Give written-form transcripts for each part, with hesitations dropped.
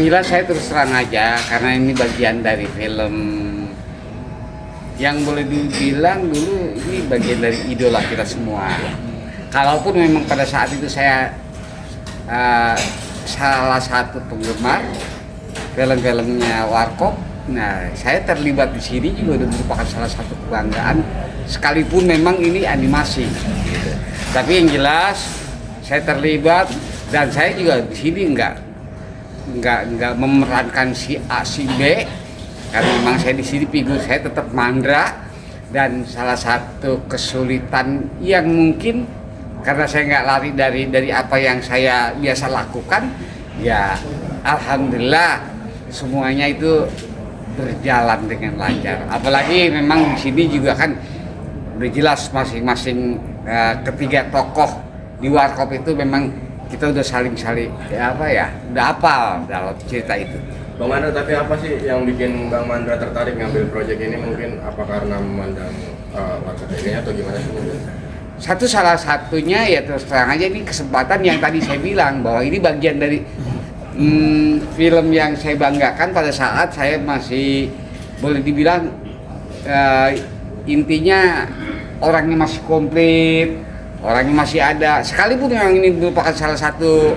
jelas saya terus terang aja karena ini bagian dari film yang boleh dibilang dulu ini bagian dari idola kita semua. Kalaupun memang pada saat itu saya salah satu penggemar film-filmnya Warkop, nah saya terlibat di sini juga udah merupakan salah satu kebanggaan, sekalipun memang ini animasi. Gitu. Tapi yang jelas saya terlibat dan saya juga di sini nggak memerankan si A si B, karena memang saya di sini figur saya tetap Mandra. Dan salah satu kesulitan yang mungkin karena saya nggak lari dari apa yang saya biasa lakukan, ya alhamdulillah semuanya itu berjalan dengan lancar. Apalagi memang di sini juga kan udah jelas masing-masing ketiga tokoh di Warkop itu memang kita udah saling ya udah hafal dalam cerita itu. Bang Mandra, tapi apa sih yang bikin Bang Mandra tertarik ngambil proyek ini? Mungkin apa karena memandang Warkop ini atau gimana sih mungkin? Salah satunya ya terus terang aja ini kesempatan yang tadi saya bilang bahwa ini bagian dari film yang saya banggakan pada saat saya masih boleh dibilang intinya orangnya masih komplit, orangnya masih ada. Sekalipun memang ini merupakan salah satu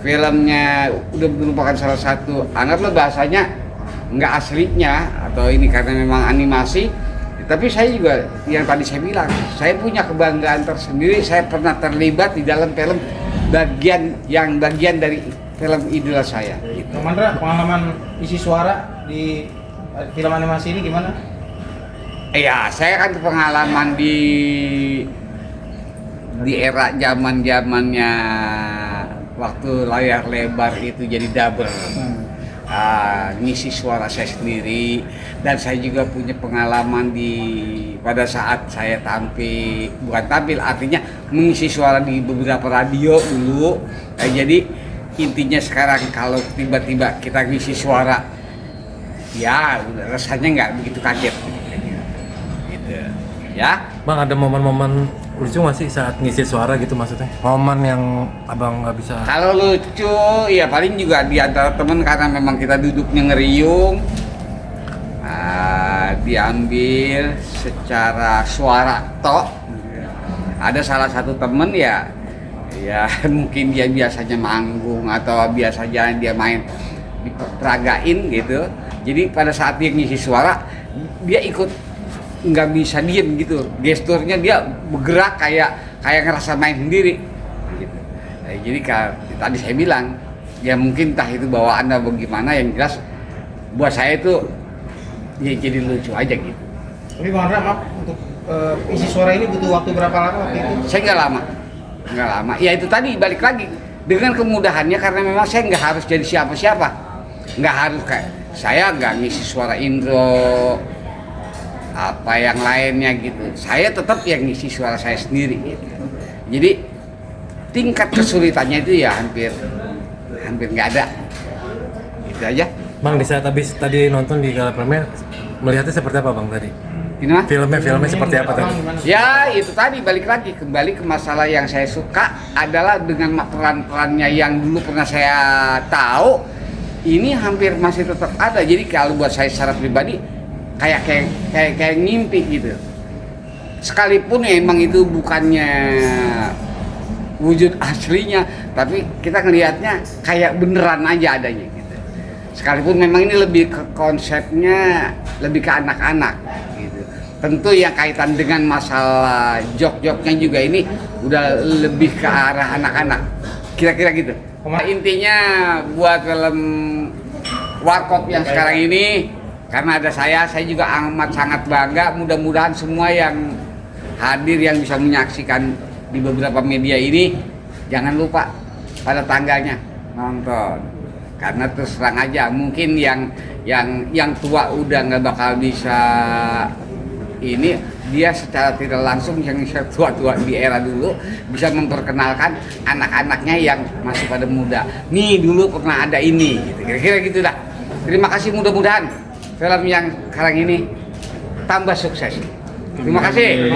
filmnya, udah merupakan salah satu anggaplah bahasanya nggak aslinya atau ini karena memang animasi. Tapi saya juga yang tadi saya bilang, saya punya kebanggaan tersendiri. Saya pernah terlibat di dalam film bagian dari film idola saya. Gitu. Bang Mandra, pengalaman isi suara di film animasi ini gimana? Iya, saya kan pengalaman di era zamannya waktu layar lebar itu jadi double. Ngisi suara saya sendiri, dan saya juga punya pengalaman pada saat saya bukan tampil artinya mengisi suara di beberapa radio dulu. Jadi intinya sekarang kalau tiba-tiba kita ngisi suara, ya rasanya nggak begitu kaget gitu ya. Bang, ada momen-momen lucu nggak sih saat ngisi suara gitu, maksudnya momen yang abang nggak bisa? Kalau lucu ya paling juga di antara temen, karena memang kita duduknya ngeriung, diambil secara suara tok. Ada salah satu temen ya mungkin dia biasanya manggung atau biasanya dia main diperagain gitu. Jadi pada saat dia ngisi suara, dia ikut nggak bisa diem gitu, gesturnya dia bergerak kayak ngerasa main sendiri gitu. Jadi tadi saya bilang ya mungkin entah itu bawaan atau bagaimana, yang jelas buat saya itu ya jadi lucu aja gitu. Tapi Bang Mandra, maaf, untuk isi suara ini butuh waktu berapa lama waktu itu? Saya nggak lama. Ya itu tadi balik lagi dengan kemudahannya, karena memang saya nggak harus jadi siapa-siapa, nggak harus kayak saya nggak ngisi suara intro apa yang lainnya gitu. Saya tetap yang ngisi suara saya sendiri gitu. Jadi tingkat kesulitannya itu ya hampir nggak ada. Gitu aja. Bang, di saat habis tadi nonton di Gala Premier, melihatnya seperti apa Bang tadi? Gimana? Filmnya seperti apa tadi? Ya itu tadi balik lagi kembali ke masalah yang saya suka adalah dengan peran-perannya yang dulu pernah saya tahu, ini hampir masih tetap ada. Jadi kalau buat saya secara pribadi kayak ngimpi gitu. Sekalipun emang itu bukannya wujud aslinya, tapi kita ngelihatnya kayak beneran aja adanya gitu. Sekalipun memang ini lebih ke konsepnya lebih ke anak-anak gitu. Tentu yang kaitan dengan masalah jok-joknya juga ini udah lebih ke arah anak-anak. Kira-kira gitu. Intinya buat film Warkop yang sekarang ini, karena ada saya juga amat sangat bangga. Mudah-mudahan semua yang hadir yang bisa menyaksikan di beberapa media ini, jangan lupa pada tanggalnya nonton. Karena terus terang aja mungkin yang tua udah nggak bakal bisa ini, dia secara tidak langsung yang tua-tua di era dulu bisa memperkenalkan anak-anaknya yang masih pada muda. Nih dulu pernah ada ini, gitu. Kira-kira gitu dah. Terima kasih, mudah-mudahan film yang sekarang ini tambah sukses. Terima kasih.